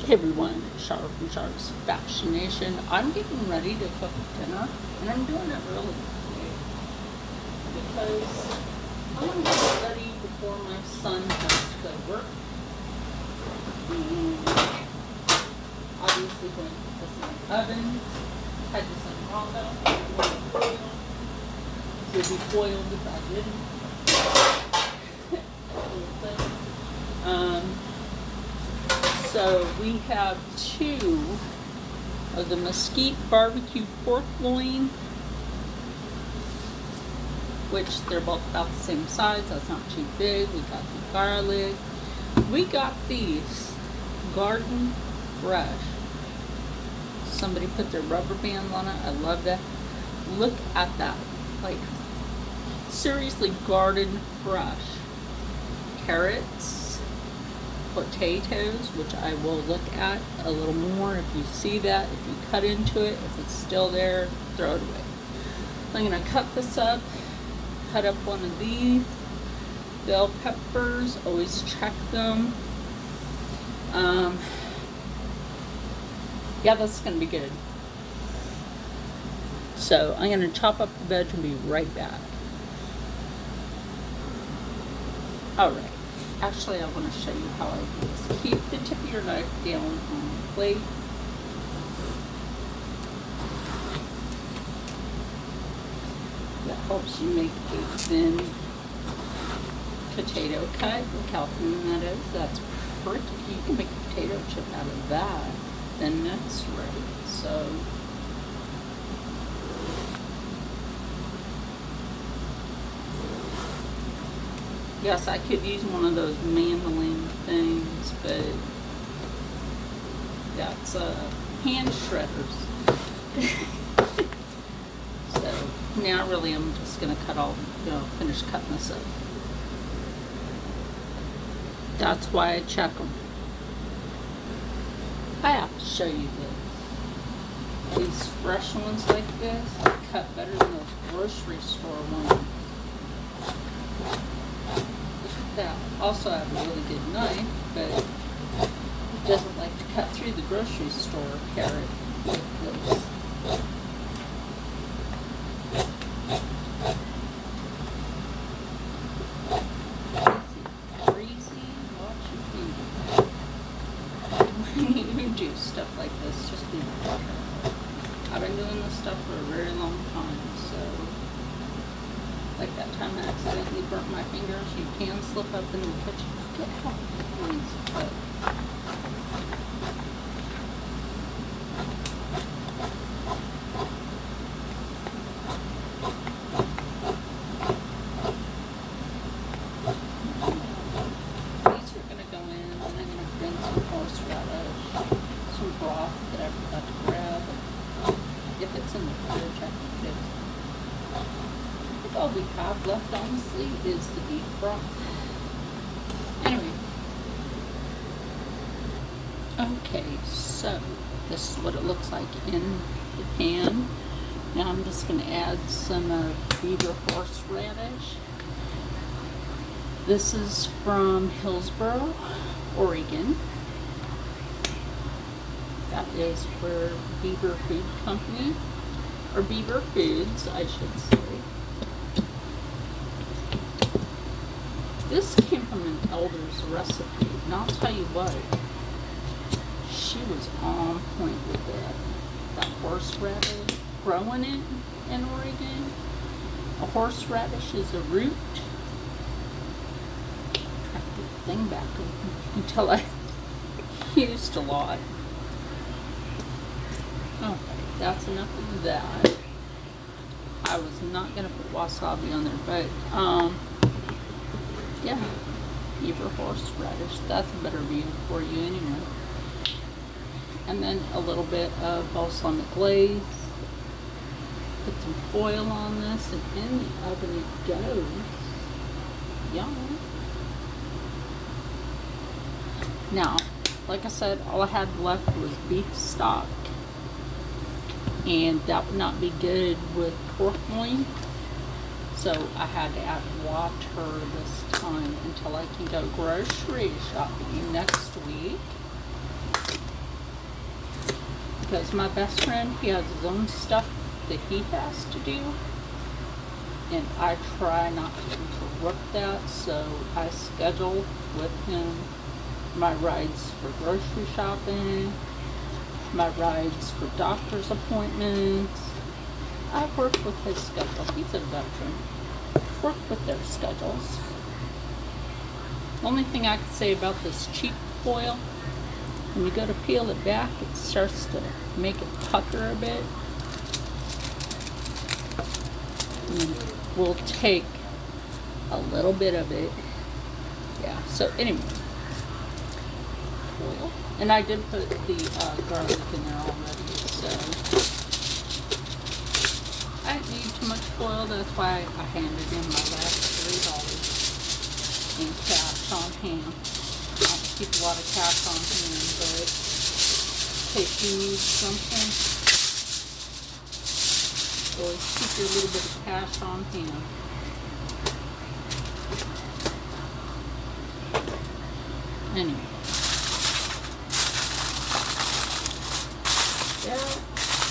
Hey everyone, it's Char from Char's Fascination. I'm getting ready to cook dinner, and I'm doing it early today because I want to get it ready before my son has to go to work. And obviously going to put this in the oven. Had this in raw though. It would be foiled if I didn't. So we have 2 of the mesquite barbecue pork loin, which they're both about the same size. That's not too big. We got the garlic. We got these garden fresh. Somebody put their rubber bands on it. I love that. Look at that. Like, seriously, garden fresh. Carrots. Potatoes, which I will look at a little more if you see that. If you cut into it, if it's still there, throw it away. I'm going to cut this up, cut up one of these. Bell peppers, always check them. Yeah, that's going to be good. So I'm going to chop up the veg and be right back. Alright. Actually, I want to show you how I do this. Keep the tip of your knife down on the plate. That helps you make a thin potato cut. Look how thin that is. That's pretty. You can make a potato chip out of that. Then that's right. So yes, I could use one of those mandolin things, but that's hand shredders. So now really I'm just going to finish cutting this up. That's why I check them. I have to show you this. These fresh ones like this cut better than those grocery store ones. That also have a really good knife, but it doesn't like to cut through the grocery store carrot like this. Crazy, watch your fingers. When you do stuff like this, just be careful. I've been doing this stuff for a very long time, so like that time I accidentally burnt my fingers. You can slip up in the kitchen. Get help, please. These are going to go in, and I'm going to bring some horseradish, some broth that I forgot to grab. If it's in the fridge, I can fix it. All we have left, honestly, is the beef broth. Anyway. Okay, so this is what it looks like in the pan. Now I'm just going to add some beaver horseradish. This is from Hillsboro, Oregon. That is where Beaver Food Company, or Beaver Foods, I should say. This came from an elder's recipe, and I'll tell you what, she was on point with that horseradish. Growing it in Oregon, a horseradish is a root. Try to get the thing back until I used a lot. Okay, that's enough of that. I was not going to put wasabi on there, but yeah, beaver horseradish. That's a better view for you anyway. And then a little bit of balsamic glaze. Put some foil on this, and in the oven it goes. Yum. Now, like I said, all I had left was beef stock, and that would not be good with pork loin. So I had to add water this time until I can go grocery shopping next week. because my best friend, he has his own stuff that he has to do, and I try not to interrupt that, so I schedule with him my rides for grocery shopping, my rides for doctor's appointments. I work with his schedule. He's a veteran. Work with their schedules. Only thing I can say about this cheap foil, when you go to peel it back, it starts to make it pucker a bit. And we'll take a little bit of it. Yeah, so anyway. Foil. And I did put the garlic in there already, so I didn't need too much foil. That's why I handed in my last $3 in cash on hand. I don't keep a lot of cash on hand, but in case you need something, always keep your little bit of cash on hand. Anyway.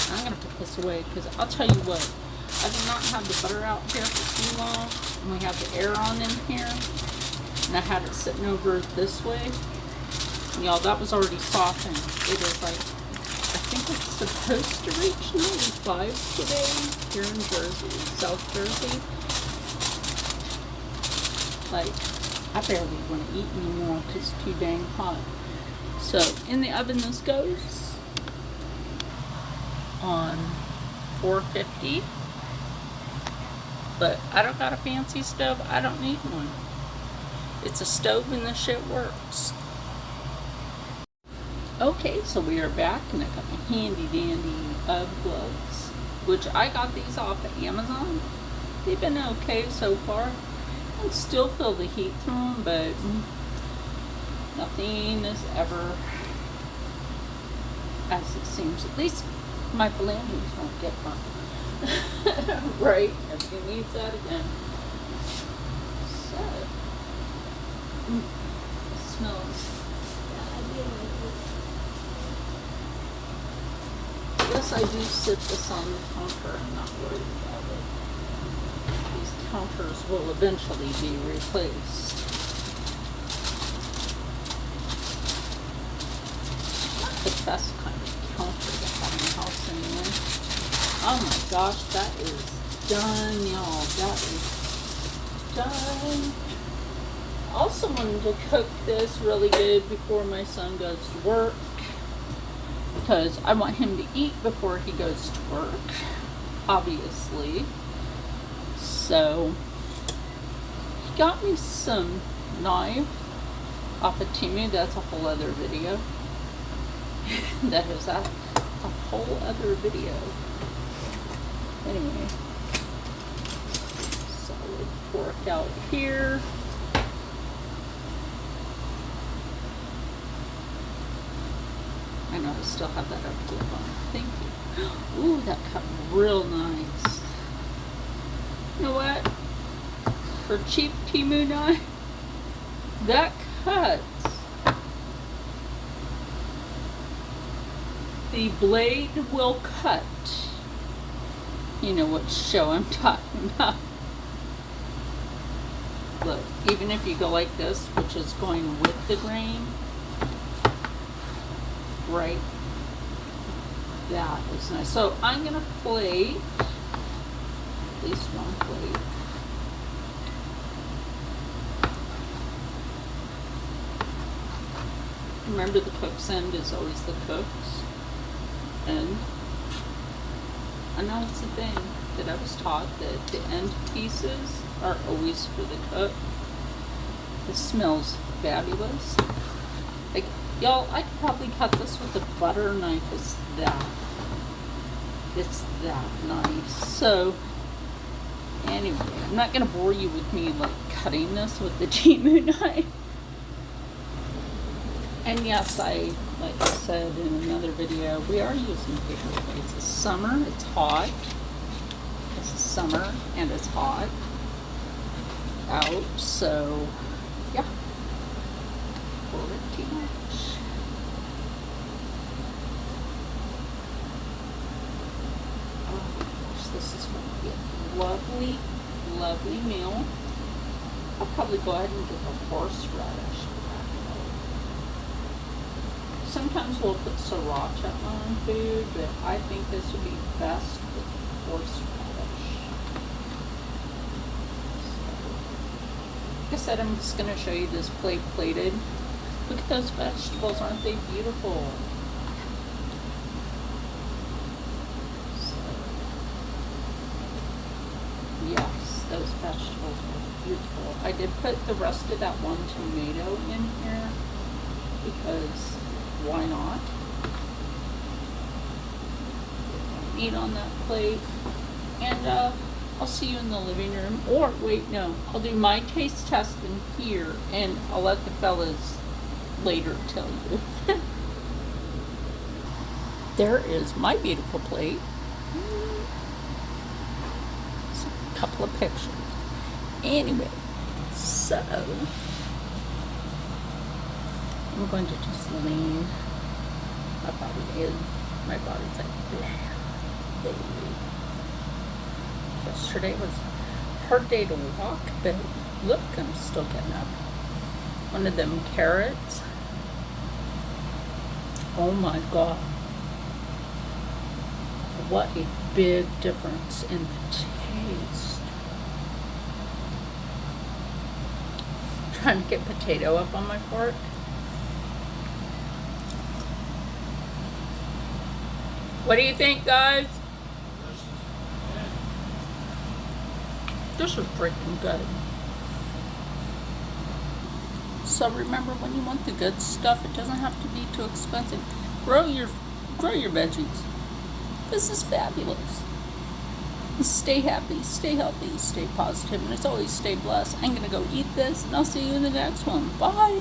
I'm going to put this away because I'll tell you what, I did not have the butter out here for too long, and we have the air on in here, and I had it sitting over this way, and y'all, that was already softened. It is like, I think it's supposed to reach 95 today here in Jersey, South Jersey. Like, I barely want to eat anymore because it's too dang hot. So, in the oven this goes on 450, but I don't got a fancy stove. I don't need one. It's a stove and the shit works. Okay, so we are back, and I got my handy dandy gloves, which I got these off of Amazon. They've been okay so far. I can still feel the heat through them, but nothing is ever as it seems. At least my phalanges won't get burnt. Right? Everything needs that again. So, it smells bad. Yes, I do sit this on the counter. I'm not worried about it. These counters will eventually be replaced. Not the best kind of counter to have in the house anyway. Oh my gosh, that is done, y'all. That is done. I also wanted to cook this really good before my son goes to work, because I want him to eat before he goes to work, obviously. So, he got me some knife off of Temu. That's a whole other video. That is a whole other video. Anyway, solid fork out here. I know I still have that up clip on. Thank you. Ooh, that cut real nice. You know what? For cheap Temu knife, that cuts. The blade will cut. You know what show I'm talking about. Look, even if you go like this, which is going with the grain, right? That is nice. So I'm gonna plate, at least one plate. Remember, the cook's end is always the cook's end. I know it's a thing that I was taught, that the end pieces are always for the cook. This smells fabulous. Like, y'all, I could probably cut this with a butter knife. It's that nice. So, anyway, I'm not gonna bore you with me like cutting this with the Temu knife. And yes, like I said in another video, we are using paper plates. It's summer, it's hot. It's summer and it's hot out, so yeah. Pretty much. weekly meal. I'll probably go ahead and get the horseradish. Sometimes we'll put sriracha on food, but I think this would be best with horseradish. Like I said, I'm just going to show you this plate plated. Look at those vegetables, aren't they beautiful? Yes, those vegetables are beautiful. I did put the rest of that one tomato in here because why not? Eat on that plate. And I'll see you in the living room. Or wait, no, I'll do my taste test in here and I'll let the fellas later tell you. There is my beautiful plate. Couple of pictures. Anyway, so I'm going to just lean my body in. My body's like, blah, baby. Yesterday was a hard day to walk, but look, I'm still getting up. One of them carrots. Oh my God. What a big difference in the taste. Trying to get potato up on my fork. What do you think, guys? This is freaking good. So remember, when you want the good stuff, it doesn't have to be too expensive. Grow your veggies. This is fabulous. Stay happy, stay healthy, stay positive, and as always, stay blessed. I'm going to go eat this, and I'll see you in the next one. Bye.